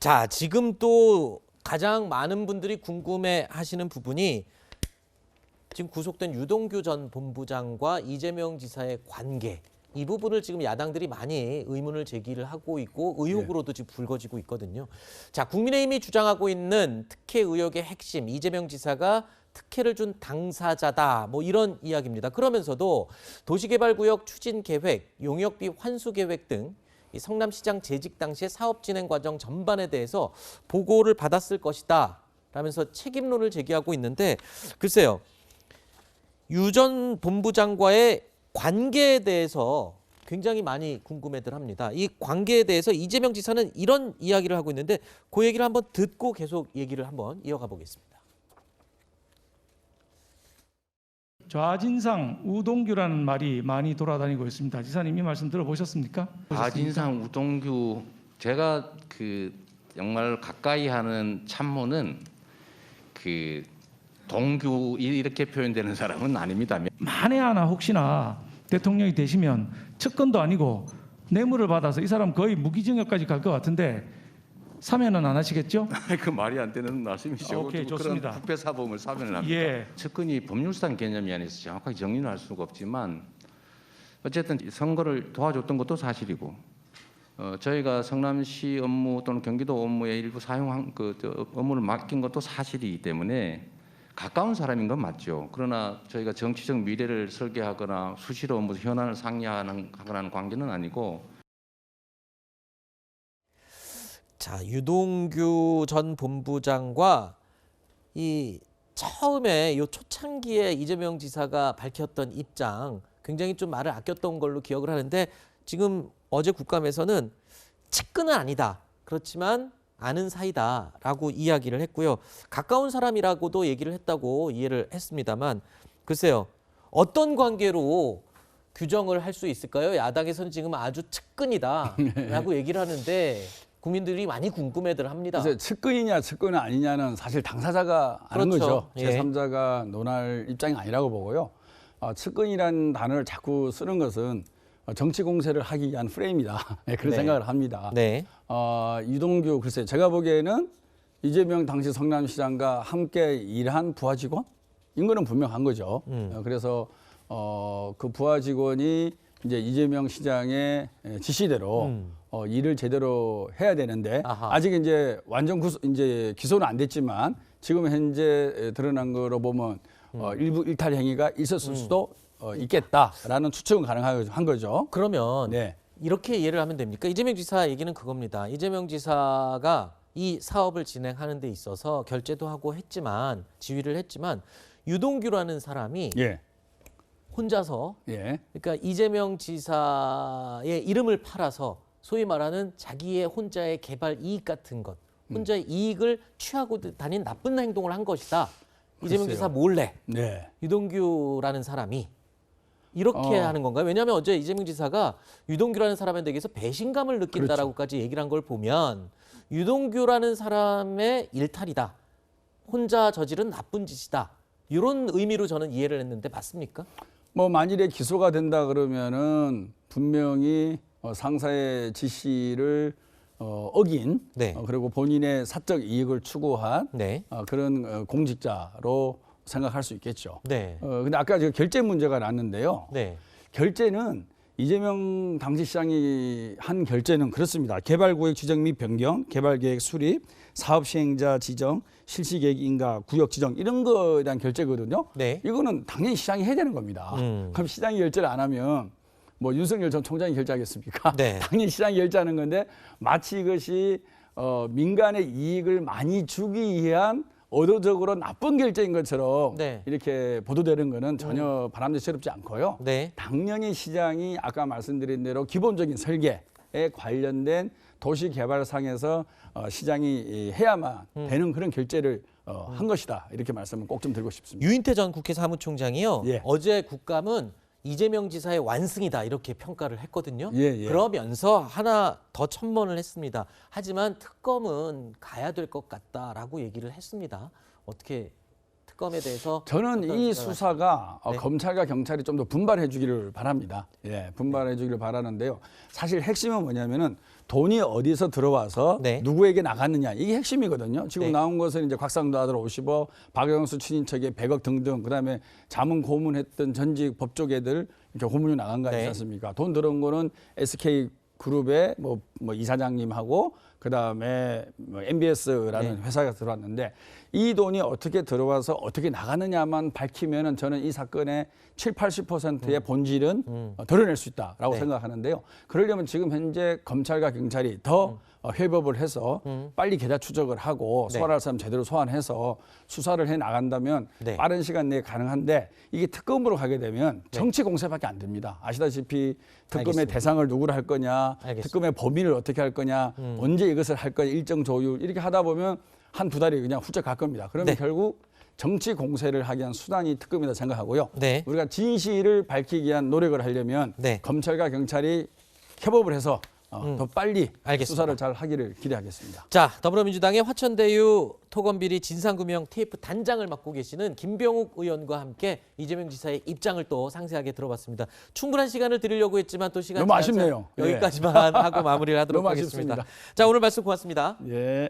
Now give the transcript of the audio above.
자, 지금 또 가장 많은 분들이 궁금해 하시는 부분이 지금 구속된 유동규 전 본부장과 이재명 지사의 관계. 이 부분을 지금 야당들이 많이 의문을 제기를 하고 있고 의혹으로도 지금 불거지고 있거든요. 자, 국민의힘이 주장하고 있는 특혜 의혹의 핵심, 이재명 지사가 특혜를 준 당사자다. 뭐 이런 이야기입니다. 그러면서도 도시개발구역 추진 계획, 용역비 환수 계획 등 이 성남시장 재직 당시의 사업 진행 과정 전반에 대해서 보고를 받았을 것이다. 라면서 책임론을 제기하고 있는데 글쎄요. 유 전 본부장과의 관계에 대해서 굉장히 많이 궁금해들 합니다. 이 관계에 대해서 이재명 지사는 이런 이야기를 하고 있는데 그 얘기를 한번 듣고 계속 얘기를 한번 이어가 보겠습니다. 좌진상 우동규라는 말이 많이 돌아다니고 있습니다. 지사님 이 말씀 들어보셨습니까? 좌진상 우동규, 제가 정말 가까이 하는 참모는 동규 이렇게 표현되는 사람은 아닙니다. 만에 하나 혹시나 대통령이 되시면 측근도 아니고 뇌물을 받아서 이 사람 거의 무기징역까지 갈 것 같은데 사면은 안 하시겠죠? 그 말이 안 되는 말씀이죠. 오케이, 좋습니다. 그런 부패 사범을 사면을 합니다. 예. 측근이 법률상 개념이 안에서 정확하게 정리는 할 수가 없지만 어쨌든 선거를 도와줬던 것도 사실이고 저희가 성남시 업무 또는 경기도 업무에 일부 사용한 업무를 맡긴 것도 사실이기 때문에 가까운 사람인 건 맞죠. 그러나 저희가 정치적 미래를 설계하거나 수시로 현안을 상의하는 관계는 아니고. 자, 유동규 전 본부장과 이 처음에 요 초창기에 이재명 지사가 밝혔던 입장 굉장히 좀 말을 아꼈던 걸로 기억을 하는데 지금 어제 국감에서는 측근은 아니다. 그렇지만 아는 사이다라고 이야기를 했고요. 가까운 사람이라고도 얘기를 했다고 이해를 했습니다만 글쎄요. 어떤 관계로 규정을 할 수 있을까요? 야당에서는 지금 아주 측근이다라고 얘기를 하는데 국민들이 많이 궁금해들 합니다. 그래서 측근이냐 측근은 아니냐는 사실 당사자가 아는 그렇죠. 거죠. 예. 제3자가 논할 입장이 아니라고 보고요. 측근이라는 단어를 자꾸 쓰는 것은 정치 공세를 하기 위한 프레임이다. 그런 네. 생각을 합니다. 네. 유동규 글쎄 제가 보기에는 이재명 당시 성남시장과 함께 일한 부하 직원인 거는 분명한 거죠. 그래서 그 부하 직원이 이제 이재명 시장의 지시대로 일을 제대로 해야 되는데 아하. 아직 이제 완전 이제 기소는 안 됐지만 지금 현재 드러난 거로 보면 일부 일탈 행위가 있었을 수도 있겠다라는 추측은 가능한 거죠. 그러면 네. 이렇게 이해를 하면 됩니까? 이재명 지사 얘기는 그겁니다. 이재명 지사가 이 사업을 진행하는 데 있어서 결재도 하고 했지만 지휘를 했지만 유동규라는 사람이 예. 혼자서 예. 그러니까 이재명 지사의 이름을 팔아서 소위 말하는 자기의 혼자의 개발 이익 같은 것, 혼자의 이익을 취하고 다닌 나쁜 행동을 한 것이다. 이재명 글쎄요. 지사 몰래 네. 유동규라는 사람이 이렇게 하는 건가요? 왜냐하면 어제 이재명 지사가 유동규라는 사람에 대해서 배신감을 느낀다라고까지 얘기를 한 걸 보면 유동규라는 사람의 일탈이다. 혼자 저지른 나쁜 짓이다. 이런 의미로 저는 이해를 했는데 맞습니까? 뭐 만일에 기소가 된다 그러면은 분명히 상사의 지시를 어긴 네. 그리고 본인의 사적 이익을 추구한 네. 그런 공직자로 생각할 수 있겠죠. 네. 근데 아까 저 결재 문제가 났는데요. 네. 결재는 이재명 당시 시장이 한 결재는 그렇습니다. 개발구역 지정 및 변경, 개발계획 수립, 사업시행자 지정, 실시계획 인가, 구역 지정 이런 거에 대한 결재거든요. 네. 이거는 당연히 시장이 해야 되는 겁니다. 그럼 시장이 결재를 안 하면 뭐 윤석열 전 총장이 결재하겠습니까? 네. 당연히 시장이 결재하는 건데 마치 이것이 민간의 이익을 많이 주기 위한 의도적으로 나쁜 결재인 것처럼 네. 이렇게 보도되는 거는 전혀 바람직스럽지 않고요. 네. 당연히 시장이 아까 말씀드린 대로 기본적인 설계에 관련된 도시개발상에서 시장이 해야만 되는 그런 결재를 한 것이다. 이렇게 말씀을 꼭 좀 드리고 싶습니다. 유인태 전 국회 사무총장이요. 예. 어제 국감은 이재명 지사의 완승이다 이렇게 평가를 했거든요. 예. 그러면서 하나 더 첨언을 했습니다. 하지만 특검은 가야 될 것 같다라고 얘기를 했습니다. 어떻게 특검에 대해서 저는 이 수사가 네. 검찰과 경찰이 좀 더 분발해 주기를 바랍니다. 예, 분발해 주기를 바라는데요. 사실 핵심은 뭐냐면은 돈이 어디서 들어와서 네. 누구에게 나갔느냐 이게 핵심이거든요. 지금 네. 나온 것은 이제 곽상도 아들 50억, 박영수 친인척에 100억 등등, 그다음에 자문 고문했던 전직 법조계들 이렇게 고문이 나간 거 아니지 네. 않습니까? 돈 들어온 거는 SK 그룹의 뭐 이사장님하고 그다음에 뭐 MBS라는 네. 회사가 들어왔는데 이 돈이 어떻게 들어와서 어떻게 나가느냐만 밝히면은 저는 이 사건의 70~80%의 본질은 드러낼 수 있다라고 네. 생각하는데요. 그러려면 지금 현재 검찰과 경찰이 더 회법을 해서 빨리 계좌 추적을 하고 네. 소환할 사람 제대로 소환해서 수사를 해 나간다면 네. 빠른 시간 내에 가능한데 이게 특검으로 가게 되면 정치 공세밖에 안 됩니다. 아시다시피 특검의 알겠습니다. 대상을 누구로 할 거냐, 알겠습니다. 특검의 범인을 어떻게 할 거냐, 언제 이것을 할 거냐, 일정 조율 이렇게 하다 보면 한두 달이 그냥 훌쩍 갈 겁니다. 그러면 네. 결국 정치 공세를 하기 위한 수단이 특검이다 생각하고요. 네. 우리가 진실을 밝히기 위한 노력을 하려면 네. 검찰과 경찰이 협업을 해서 더 빨리 알겠습니다. 수사를 잘 하기를 기대하겠습니다. 자, 더불어민주당의 화천대유 토건비리 진상규명 TF 단장을 맡고 계시는 김병욱 의원과 함께 이재명 지사의 입장을 또 상세하게 들어봤습니다. 충분한 시간을 드리려고 했지만 또 시간이 너무 아쉽네요. 여기까지만 하고 마무리를 하도록 너무 하겠습니다. 아쉽습니다. 자, 오늘 말씀 고맙습니다. 예.